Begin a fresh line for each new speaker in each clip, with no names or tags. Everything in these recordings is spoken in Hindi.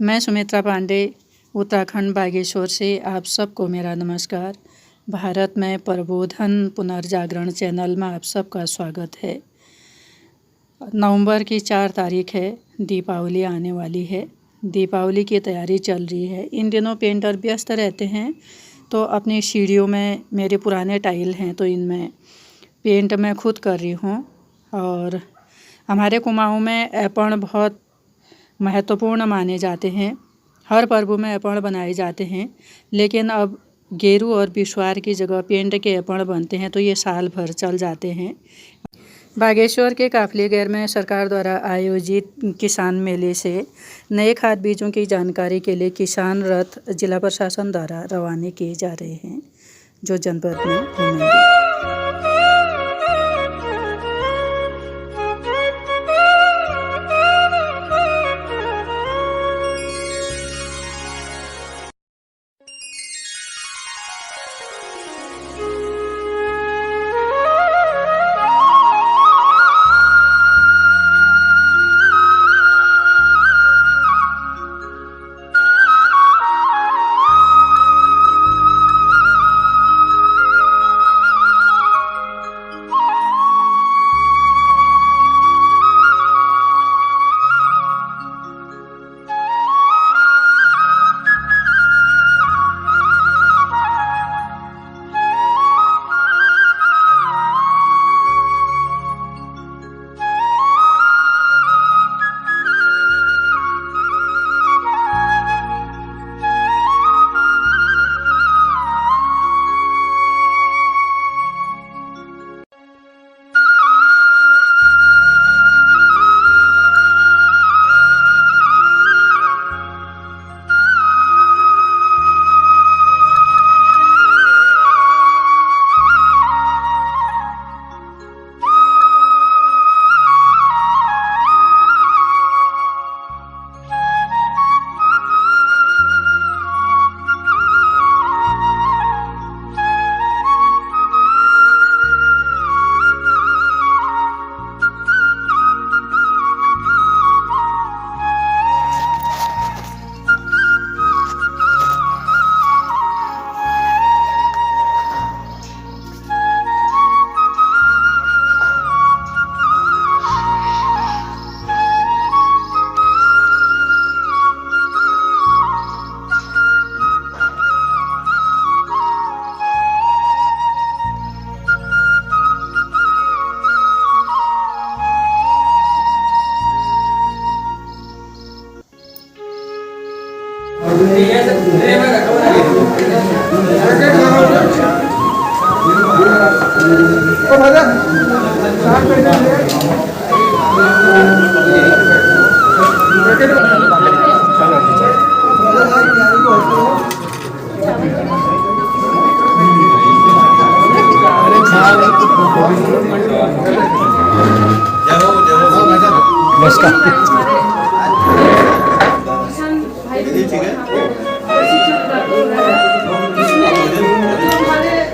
मैं सुमित्रा पांडे उत्तराखंड बागेश्वर से आप सबको मेरा नमस्कार। भारत में प्रबोधन पुनर्जागरण चैनल में आप सबका स्वागत है। नवंबर की 4 तारीख है, दीपावली आने वाली है। दीपावली की तैयारी चल रही है। इन दिनों पेंटर व्यस्त रहते हैं, तो अपनी सीढ़ियों में मेरे पुराने टाइल हैं तो इनमें पेंट मैं खुद कर रही हूँ। और हमारे कुमाऊँ में ऐपण बहुत महत्वपूर्ण माने जाते हैं। हर पर्व में ऐपण बनाए जाते हैं, लेकिन अब गेरू और बिश्वार की जगह पेंट के ऐपण बनते हैं, तो ये साल भर चल जाते हैं। बागेश्वर के काफलीगैर में सरकार द्वारा आयोजित किसान मेले से नए खाद बीजों की जानकारी के लिए किसान रथ जिला प्रशासन द्वारा रवाना किए जा रहे हैं, जो जनपद में घूमेंगे।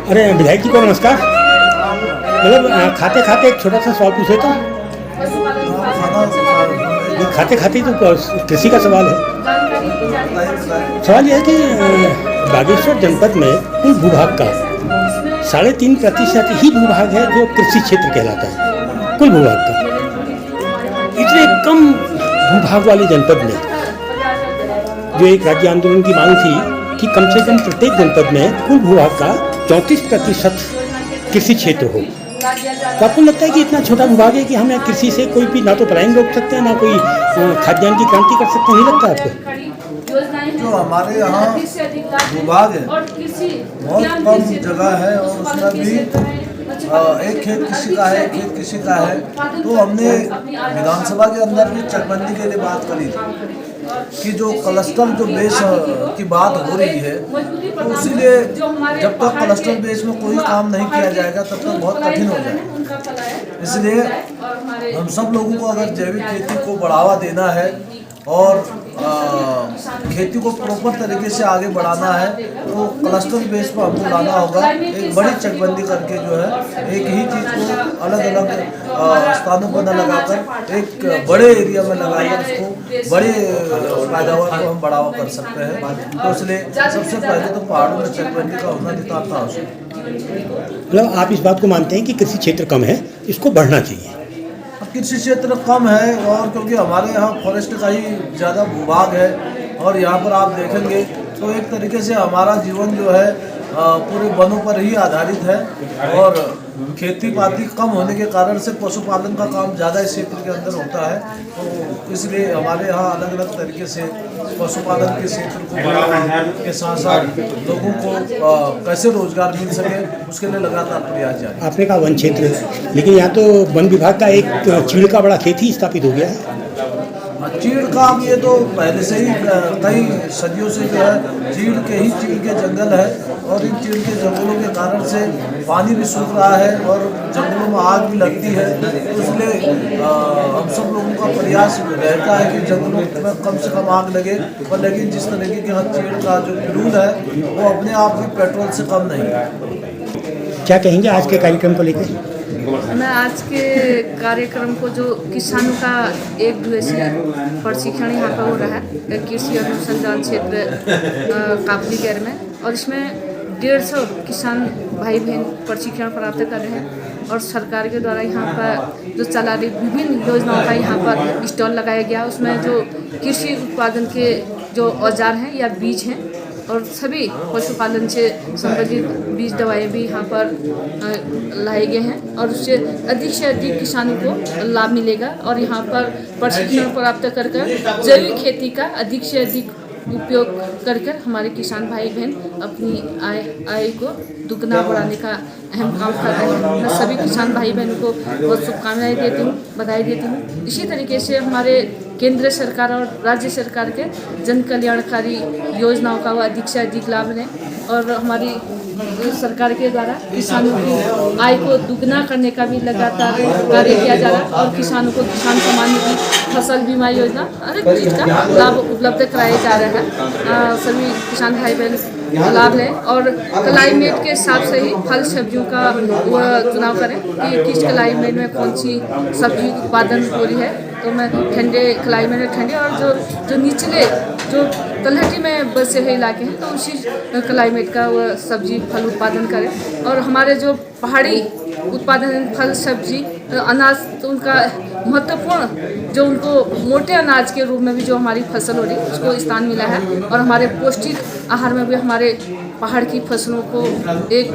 अरे विधायक जी को नमस्कार। मतलब खाते खाते एक छोटा सा सवाल पूछे तो खाते खाते तो कृषि का सवाल है। सवाल यह है कि बागेश्वर जनपद में कुल भूभाग का 3.5% ही भूभाग है जो कृषि क्षेत्र कहलाता है। कुल भूभाग का इतने कम भूभाग वाले जनपद में जो एक राज्य आंदोलन की मांग थी कि कम से कम प्रत्येक जनपद में कुल भूभाग का 34% कृषि क्षेत्र हो। तो आपको लगता है कि इतना छोटा भूभाग है कि हमें कृषि से कोई भी ना तो पलायन रोक सकते हैं, ना कोई खाद्यान्न की क्रांति कर सकते हैं? नहीं लगता आपको?
जो हमारे यहाँ भूभाग है बहुत कम जगह है और उसमें भी एक खेत कृषि का है, एक खेत कृषि का है। तो हमने विधानसभा के अंदर भी चकबंदी के लिए बात करी थी कि जो क्लस्टर जो बेस की बात हो रही है, तो इसीलिए जब तक क्लस्टर बेस में कोई काम नहीं किया जाएगा तब तक बहुत कठिन हो जाएगा। इसलिए हम सब लोगों को अगर जैविक खेती को बढ़ावा देना है और खेती को प्रॉपर तरीके से आगे बढ़ाना है तो क्लस्टर बेस पर हमको लाना होगा। एक बड़ी चकबंदी करके जो है एक ही चीज़ को अलग अलग स्थानों पर न लगाकर एक बड़े एरिया में लगाकर उसको बड़े पैदावार को हम बढ़ावा कर सकते हैं। तो इसलिए सबसे पहले तो पहाड़ों में चकबंदी का होना नितांत आवश्यक है।
मतलब आप इस बात को मानते हैं कि कृषि क्षेत्र कम है, इसको बढ़ना चाहिए?
कृषि क्षेत्र कम है और क्योंकि हमारे यहाँ फॉरेस्ट का ही ज़्यादा भूभाग है और यहाँ पर आप देखेंगे तो एक तरीके से हमारा जीवन जो है पूरे वनों पर ही आधारित है और खेती पाती कम होने के कारण से पशुपालन का काम ज़्यादा इस क्षेत्र के अंदर होता है। तो इसलिए हमारे यहाँ अलग अलग तरीके से पशुपालन के क्षेत्र को बढ़ावा के साथ साथ लोगों को कैसे रोजगार मिल सके उसके लिए लगातार प्रयास जारी।
आपने कहा वन क्षेत्र है, लेकिन यहाँ तो वन विभाग का एक चीड़ का बड़ा खेत ही स्थापित हो गया है।
चीड़ का ये तो पहले से ही कई सदियों से जो है चीड़ के जंगल है और इन चीड़ के जंगलों के कारण से पानी भी सूख रहा है और जंगलों में आग भी लगती है। तो इसलिए हम सब लोगों का प्रयास रहता है कि जंगलों में कम से कम आग लगे, पर लेकिन जिस तरीके के चीड़ का जो पिरूल है वो अपने आप में पेट्रोल से कम नहीं है।
क्या कहेंगे आज के कार्यक्रम को लेकर?
मैं आज के कार्यक्रम को जो किसानों का एक दिवसीय प्रशिक्षण यहाँ पर हो रहा है कृषि अनुसंधान क्षेत्र काफलीगैर में, और इसमें 150 किसान भाई बहन प्रशिक्षण प्राप्त कर रहे हैं और सरकार के द्वारा यहाँ पर जो चला रही विभिन्न योजनाओं का यहाँ पर स्टॉल लगाया गया। उसमें जो कृषि उत्पादन के जो औजार हैं या बीज हैं और सभी पशुपालन से संबंधित बीज दवाएं भी यहाँ पर लाए गए हैं और उससे अधिक किसानों को लाभ मिलेगा और यहाँ पर प्रशिक्षण प्राप्त कर जैविक खेती का अधिक से अधिक उपयोग कर हमारे किसान भाई बहन अपनी आय को दुगना बढ़ाने का अहम काम कर रहे हैं। मैं सभी किसान भाई बहनों को बहुत शुभकामनाएं देती हूँ, बधाई देती हूँ। इसी तरीके से हमारे केंद्र सरकार और राज्य सरकार के जन कल्याणकारी योजनाओं का वो अधिक से अधिक लाभ लें और हमारी सरकार के द्वारा किसानों की आय को दुगना करने का भी लगातार कार्य किया जा रहा है और किसानों को किसान सम्मान निधि, फसल बीमा योजना हर एक चीज़ का लाभ उपलब्ध कराया जा रहा है। सभी किसान भाई बहन लाभ लें और क्लाइमेट के हिसाब से ही फल सब्जियों का वो चुनाव करें कि किस क्लाइमेट में कौन सी सब्जी उत्पादन हो रही है। तो मैं ठंडे क्लाइमेट में ठंडे और जो निचले जो तलहटी में बसे हुए इलाके हैं तो उसी क्लाइमेट का वह सब्जी फल उत्पादन करें और हमारे जो पहाड़ी उत्पादन फल सब्जी अनाज तो उनका महत्वपूर्ण जो उनको मोटे अनाज के रूप में भी जो हमारी फसल हो रही है उसको स्थान मिला है और हमारे पौष्टिक आहार में भी हमारे पहाड़ की फसलों को एक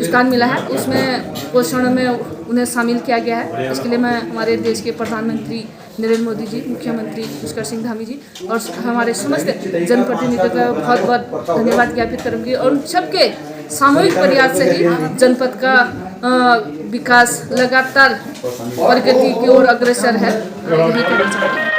स्थान मिला है। उसमें पोषण में उन्हें शामिल किया गया है। इसके लिए मैं हमारे देश के प्रधानमंत्री नरेंद्र मोदी जी, मुख्यमंत्री पुष्कर सिंह धामी जी और हमारे समस्त जनप्रतिनिधियों का बहुत बहुत धन्यवाद ज्ञापित करूँगी और उन सबके सामूहिक प्रयास से ही जनपद का विकास लगातार प्रगति की ओर अग्रसर है। यही कहना चाहूँगी।